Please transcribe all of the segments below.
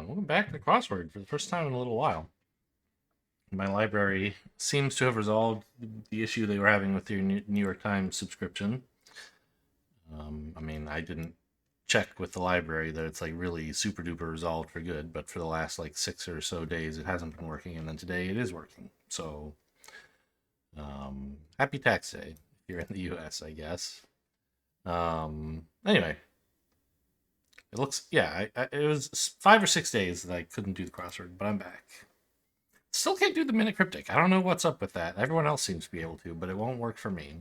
Welcome back to crossword for the first time in a little while. My library seems to have resolved the issue they were having with your New York Times subscription. I mean, I didn't check with the library that it's like really super duper resolved for good, but for the last like 6 or so days, it hasn't been working, and then today it is working. So, happy tax day if you're in the U.S., I guess. Anyway, it looks, yeah, it was 5 or 6 days that I couldn't do the crossword, but I'm back. Still can't do the minute cryptic. I don't know what's up with that. Everyone else seems to be able to, but it won't work for me.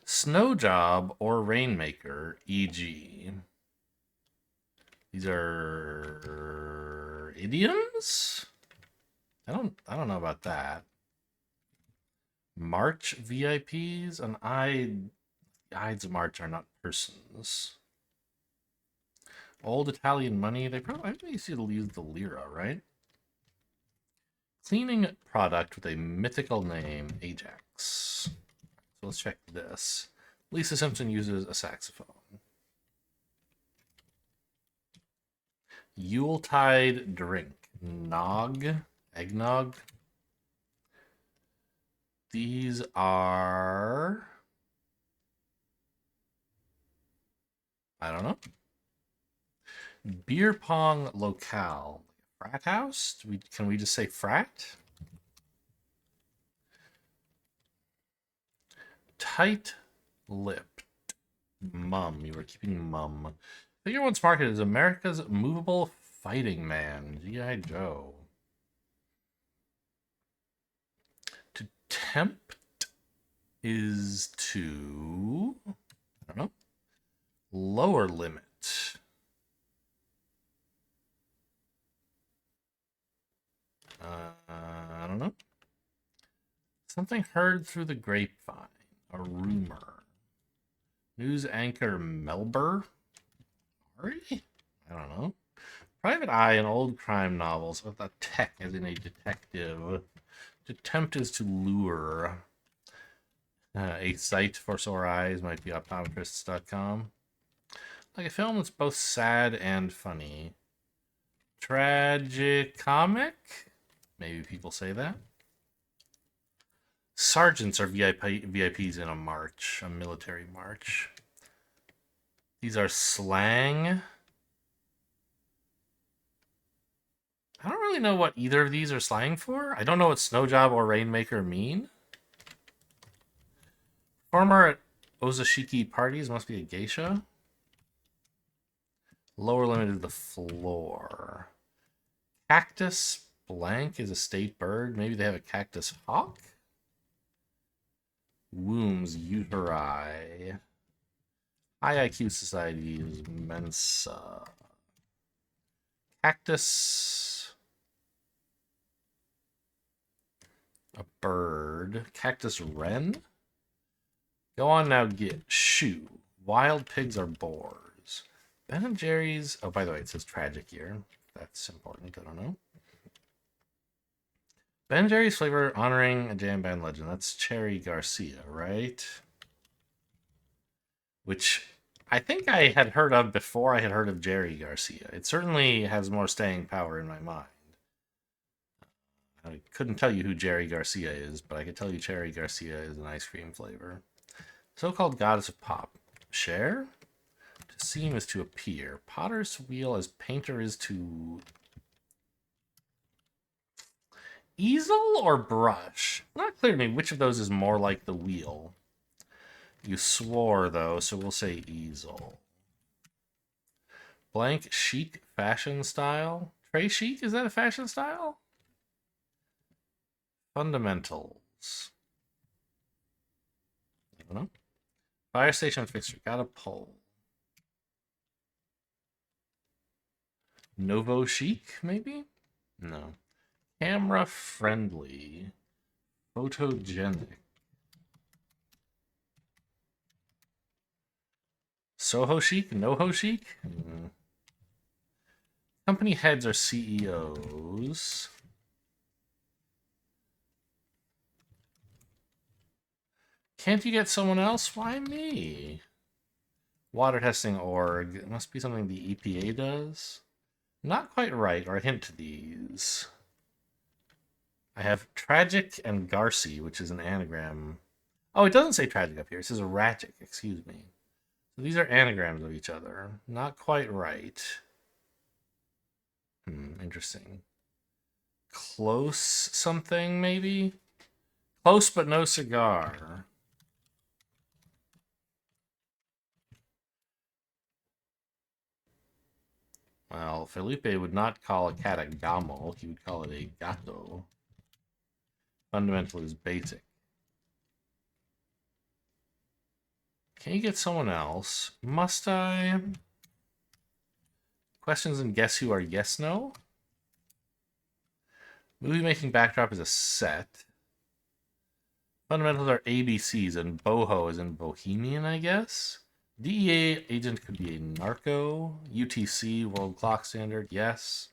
Snow job or rainmaker, e.g. These are idioms? I don't know about that. March VIPs and Ides of March are not persons. Old Italian money, they probably used to use the lira, right? Cleaning product with a mythical name, Ajax. So let's check this. Lisa Simpson uses a saxophone. Yuletide drink. Nog. Eggnog. These are... I don't know. Beer pong locale. Frat house? Can we just say frat? Tight-lipped. Mum. You were keeping mum. Figure One's market is America's movable fighting man. G.I. Joe. To tempt is to... I don't know. Lower limit. I don't know. Something heard through the grapevine. A rumor. News anchor Melber? Ari? I don't know. Private eye in old crime novels with a tech as in a detective. To tempt is to lure. A site for sore eyes might be optometrists.com. Like a film that's both sad and funny. Tragicomic? Maybe people say that. Sergeants are VIPs in a march, a military march. These are slang. I don't really know what either of these are slang for. I don't know what snow job or rainmaker mean. Performer at Ozashiki parties must be a geisha. Lower limit is the floor. Cactus blank is a state bird. Maybe they have a cactus hawk. Wombs, uteri. High IQ society is Mensa. Cactus. A bird. Cactus wren. Go on now, get shoe. Wild pigs are boars. Ben and Jerry's. Oh, by the way, it says tragic here. That's important. I don't know. Ben & Jerry's flavor honoring a jam band legend. That's Cherry Garcia, right? Which I think I had heard of before I had heard of Jerry Garcia. It certainly has more staying power in my mind. I couldn't tell you who Jerry Garcia is, but I could tell you Cherry Garcia is an ice cream flavor. So-called goddess of pop. Cher? To seem is to appear. Potter's wheel as painter is to... Easel or brush? Not clear to me which of those is more like the wheel. You swore, though, so we'll say easel. Blank chic fashion style? Trey chic? Is that a fashion style? Fundamentals. I don't know. Fire station fixture. Got a pole. Novo chic, maybe? No. Camera friendly. Photogenic. Soho chic? NoHo chic? Company heads are CEOs. Can't you get someone else? Why me? Water testing org. It must be something the EPA does. Not quite right, or a hint to these. I have tragic and Garci, which is an anagram. Oh, it doesn't say tragic up here. It says erratic, excuse me. So these are anagrams of each other. Not quite right. Interesting. Close something, maybe? Close but no cigar. Well, Felipe would not call a cat a gamo. He would call it a gato. Fundamental is basic. Can you get someone else? Must I? Questions and guess who are yes, no? Movie making backdrop is a set. Fundamentals are ABCs, and boho is in bohemian, I guess. DEA agent could be a narco. UTC, world clock standard, yes.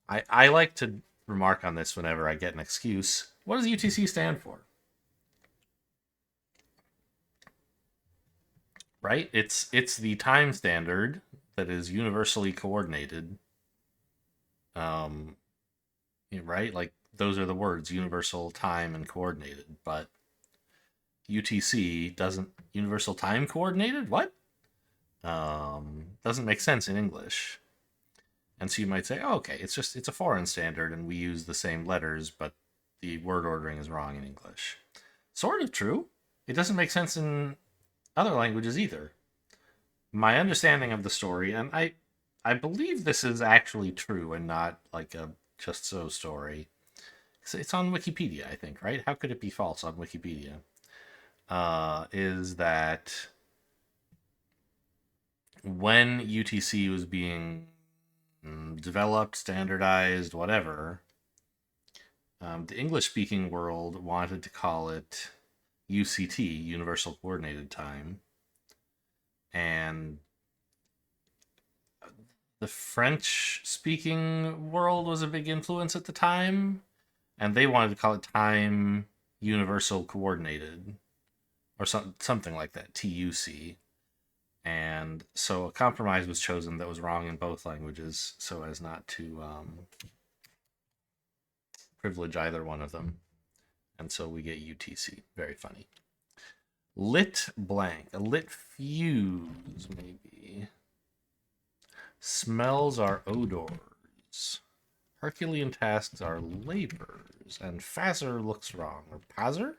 I like to remark on this whenever I get an excuse. What does UTC stand for? Right? It's the time standard that is universally coordinated. Right? Like those are the words, universal, time, and coordinated. But UTC doesn't universal time coordinated? What? Doesn't make sense in English. And so you might say, oh, okay, it's a foreign standard and we use the same letters, but the word ordering is wrong in English. Sort of true. It doesn't make sense in other languages either. My understanding of the story, and I believe this is actually true and not like a just so story. It's on Wikipedia, I think, right? How could it be false on Wikipedia? Is that when UTC was being developed, standardized, whatever, the English-speaking world wanted to call it UCT, Universal Coordinated Time, and the French-speaking world was a big influence at the time, and they wanted to call it Time Universal Coordinated, or something like that, TUC. And so a compromise was chosen that was wrong in both languages, so as not to privilege either one of them. And so we get UTC. Very funny. Lit blank. A lit fuse, maybe. Smells are odors. Herculean tasks are labors. And Fazer looks wrong. Or Pazer?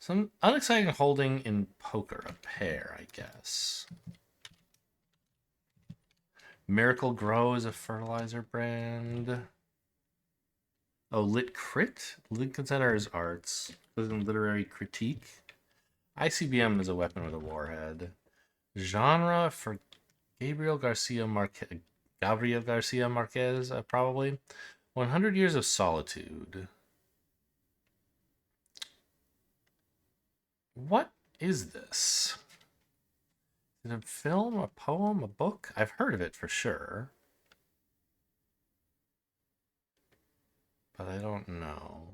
Some unexciting holding in poker. A pair, I guess. Miracle Grow is a fertilizer brand. Oh, Lit Crit? Lincoln Center is arts. Literary critique. ICBM is a weapon with a warhead. Genre for Gabriel Garcia Marquez, probably. 100 Years of Solitude. What is this? Is it a film, a poem, a book? I've heard of it for sure. But I don't know.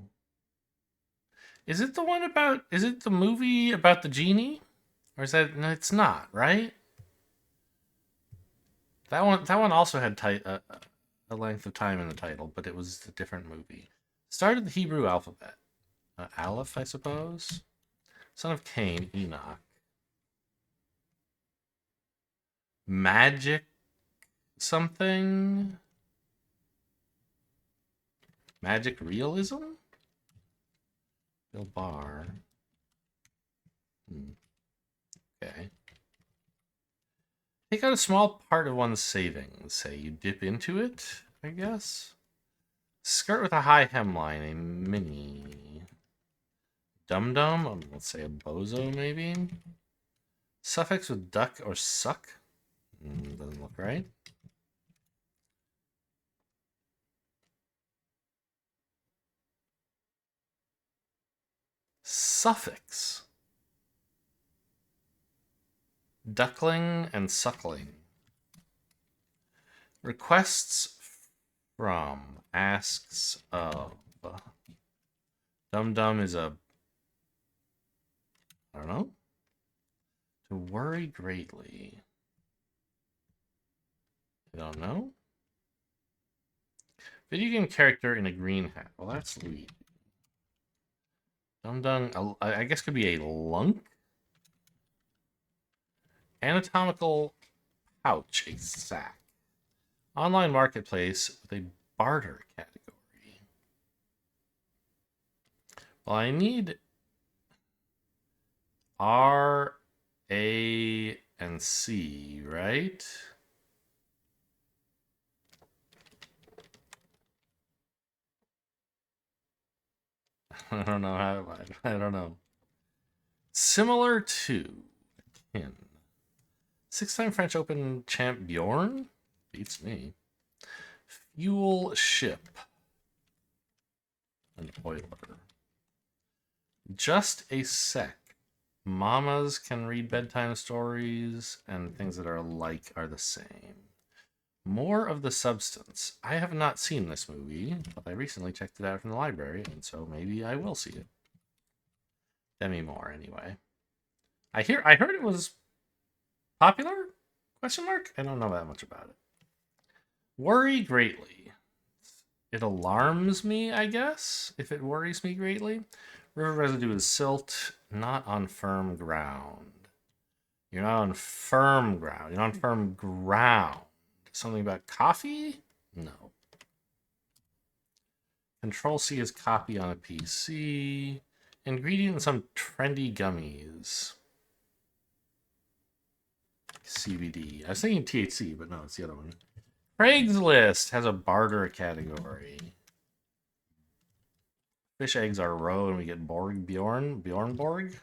Is it the one about, is it the movie about the genie? Or is that, no, it's not, right? That one also had a length of time in the title, but it was a different movie. Started the Hebrew alphabet. Aleph, I suppose. Son of Cain, Enoch. Magic something? Magic realism? Bill Barr. Okay. Take out a small part of one's savings. Say you dip into it, I guess. Skirt with a high hemline, a mini. Dum-dum, let's say a bozo, maybe. Suffix with duck or suck. Doesn't look right. Suffix. Duckling and suckling. Requests from. Asks of. Dum-dum is a... I don't know. To worry greatly. I don't know. Video game character in a green hat. Well, that's Luigi. Dum Dum, I guess could be a lunk. Anatomical pouch, a sack. Online marketplace with a barter category. Well, I need R, A, and C, right? I don't know how. I don't know. Similar to him. 6-time French Open champ Bjorn beats me. Fuel ship. An oiler. Just a sec. Mamas can read bedtime stories, and things that are alike are the same. More of the substance. I have not seen this movie, but I recently checked it out from the library, and so maybe I will see it. Demi Moore, anyway. I heard it was popular? Question mark? I don't know that much about it. Worry greatly. It alarms me, I guess, if it worries me greatly. River residue is silt, not on firm ground. You're not on firm ground. You're not on firm ground. Something about coffee? No. Control C is copy on a PC. Ingredient in some trendy gummies. CBD. I was thinking THC, but no, it's the other one. Craigslist has a barter category. Fish eggs are roe and we get Borg Bjorn. Bjorn Borg?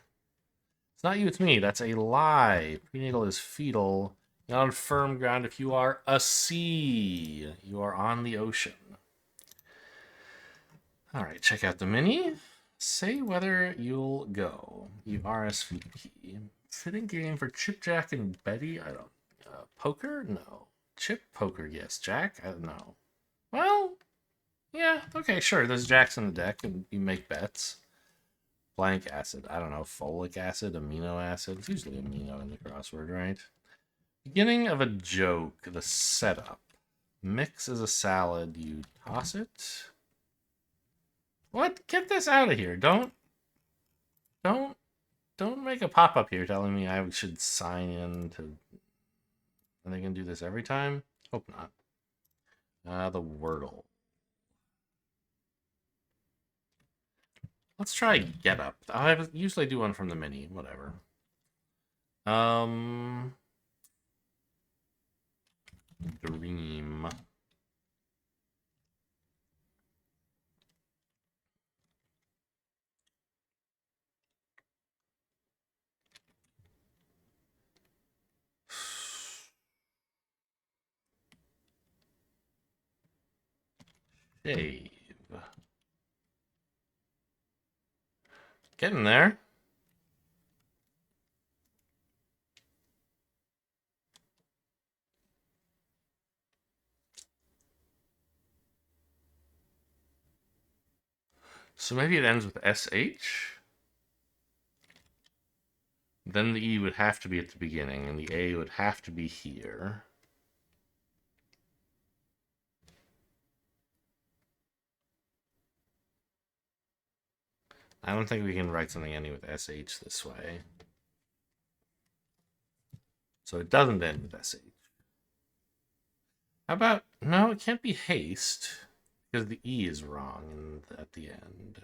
It's not you, it's me. That's a lie. Prenatal is fetal. You're on firm ground if you are a sea. You are on the ocean. Alright, check out the mini. Say whether you'll go. You RSVP. Fitting game for Chip, Jack, and Betty? I don't. Poker? No. Chip, poker, yes. Jack? I don't know. Well, yeah, okay, sure. There's Jacks in the deck, and you make bets. Blank acid. I don't know. Folic acid, amino acid. It's usually amino in the crossword, right? Beginning of a joke. The setup. Mix is a salad. You toss it. What? Get this out of here. Don't make a pop-up here telling me I should sign in to... Are they going to do this every time? Hope not. The Wordle. Let's try Get Up. I usually do one from the mini. Whatever. Dream. Shave. Getting there. So maybe it ends with SH? Then the E would have to be at the beginning, and the A would have to be here. I don't think we can write something ending with SH this way. So it doesn't end with SH. How about... No, it can't be haste, because the E is wrong at the end.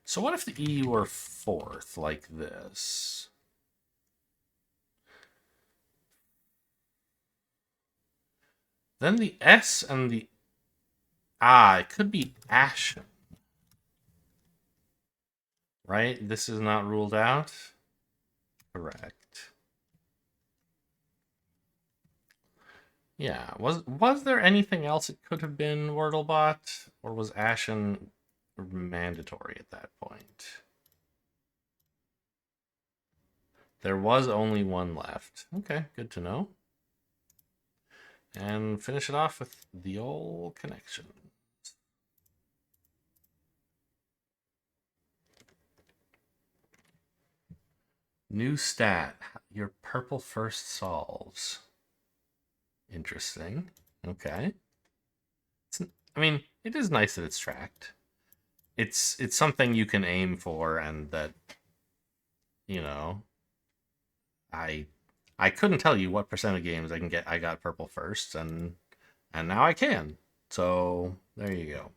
So what if the E were fourth, like this? Then the S and the I could be ashen. Right? This is not ruled out? Correct. Yeah. Was there anything else it could have been, Wordlebot? Or was ashen mandatory at that point? There was only one left. Okay, good to know. And finish it off with the old connection. New stat. Your purple first solves. Interesting. Okay. I mean, it is nice that it's tracked. It's something you can aim for, and that, you know, I I couldn't tell you what percent of games I can get. I got purple first, and now I can. So there you go.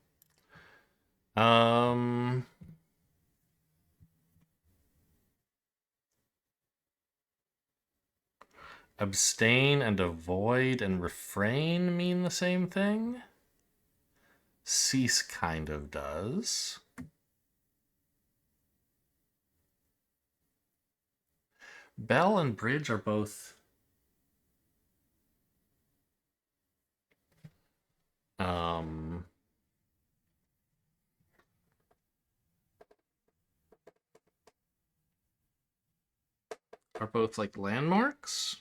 Abstain and avoid and refrain mean the same thing? Cease kind of does. Bell and bridge are both um like landmarks.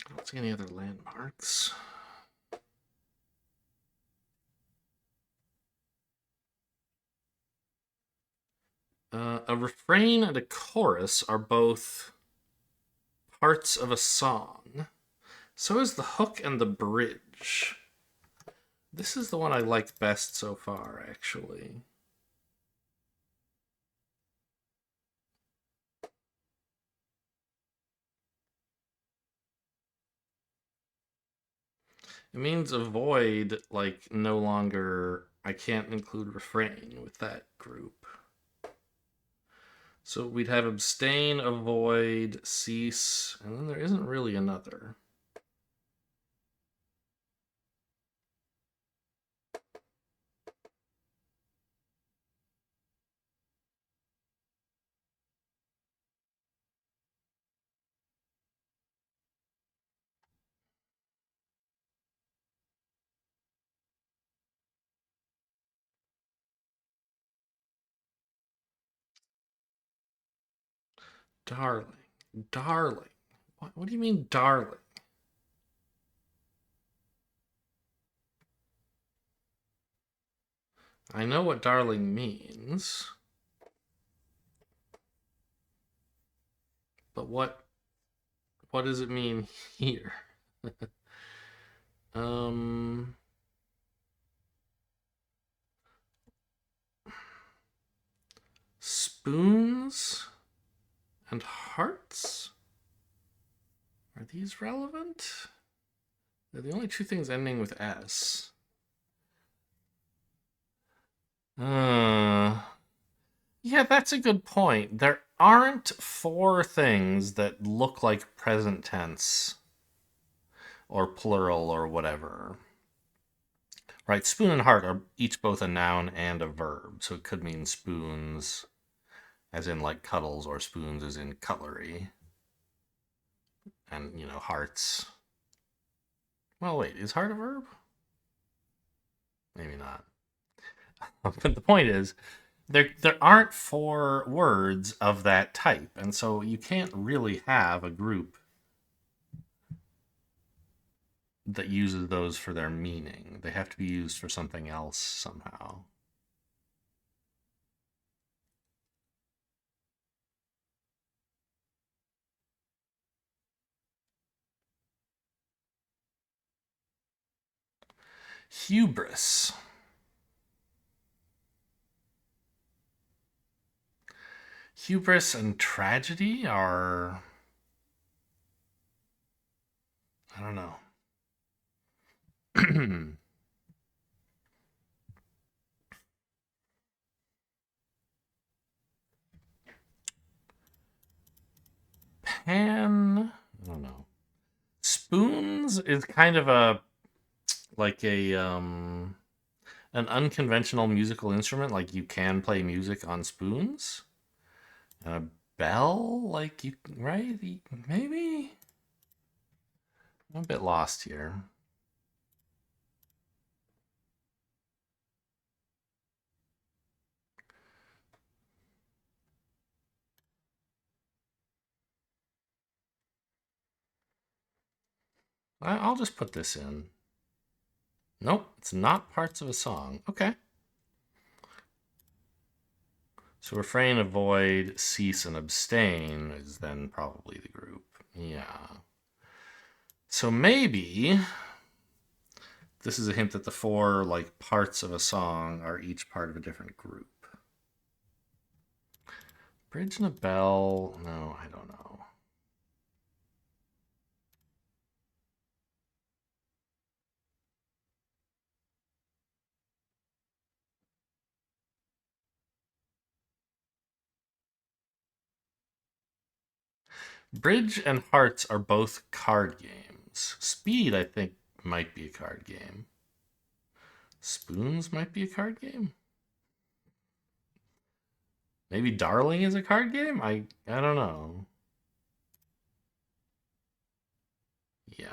I don't see any other landmarks. A refrain and a chorus are both parts of a song. So is the hook and the bridge. This is the one I like best so far, actually. It means avoid, like, no longer, I can't include refrain with that group. So we'd have abstain, avoid, cease, and then there isn't really another. Darling. Darling. What do you mean, darling? I know what darling means. But what does it mean here? um Spoons and hearts? Are these relevant? They're the only two things ending with S. Yeah, that's a good point. There aren't four things that look like present tense or plural or whatever. Right? Spoon and heart are each both a noun and a verb. So it could mean spoons as in like cuddles, or spoons as in cutlery. And, hearts. Well, wait, is heart a verb? Maybe not. But the point is, there aren't four words of that type, and so you can't really have a group that uses those for their meaning. They have to be used for something else somehow. Hubris. Hubris and tragedy are, I don't know. Pan, I don't know. Spoons is kind of an unconventional musical instrument. Like, you can play music on spoons. And a bell, like, you, right? Maybe. I'm a bit lost here. I'll just put this in. Nope, it's not parts of a song. Okay. So refrain, avoid, cease, and abstain is then probably the group. Yeah. So maybe this is a hint that the four like parts of a song are each part of a different group. Bridge and a bell. No, I don't know. Bridge and Hearts are both card games. Speed, I think, might be a card game. Spoons might be a card game. Maybe Darling is a card game? I don't know. Yeah.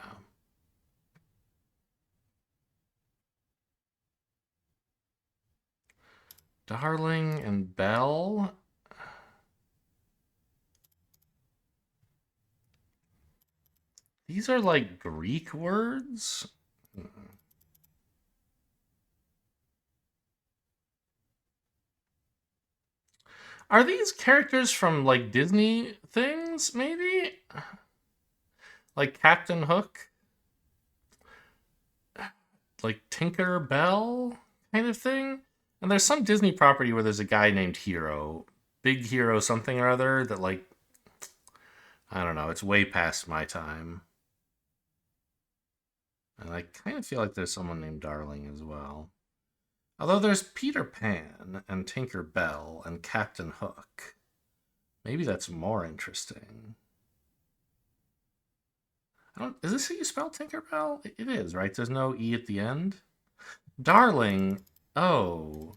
Darling and Bell. These are like Greek words? Are these characters from like Disney things, maybe? Like Captain Hook? Like Tinker Bell kind of thing? And there's some Disney property where there's a guy named Hero, Big Hero something or other that like I don't know, it's way past my time. And I kind of feel like there's someone named Darling as well. Although there's Peter Pan and Tinker Bell and Captain Hook. Maybe that's more interesting. Is this how you spell Tinker Bell? It is, right? There's no E at the end. Darling. Oh.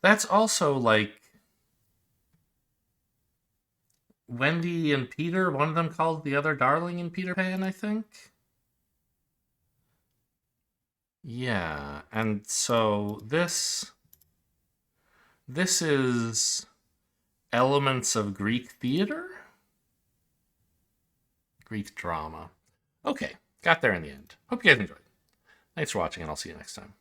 That's also like Wendy and Peter. One of them called the other Darling in Peter Pan, I think. Yeah, and so this is elements of Greek theater, Greek drama. Okay, got there in the end. Hope you guys enjoyed. Thanks for watching, and I'll see you next time.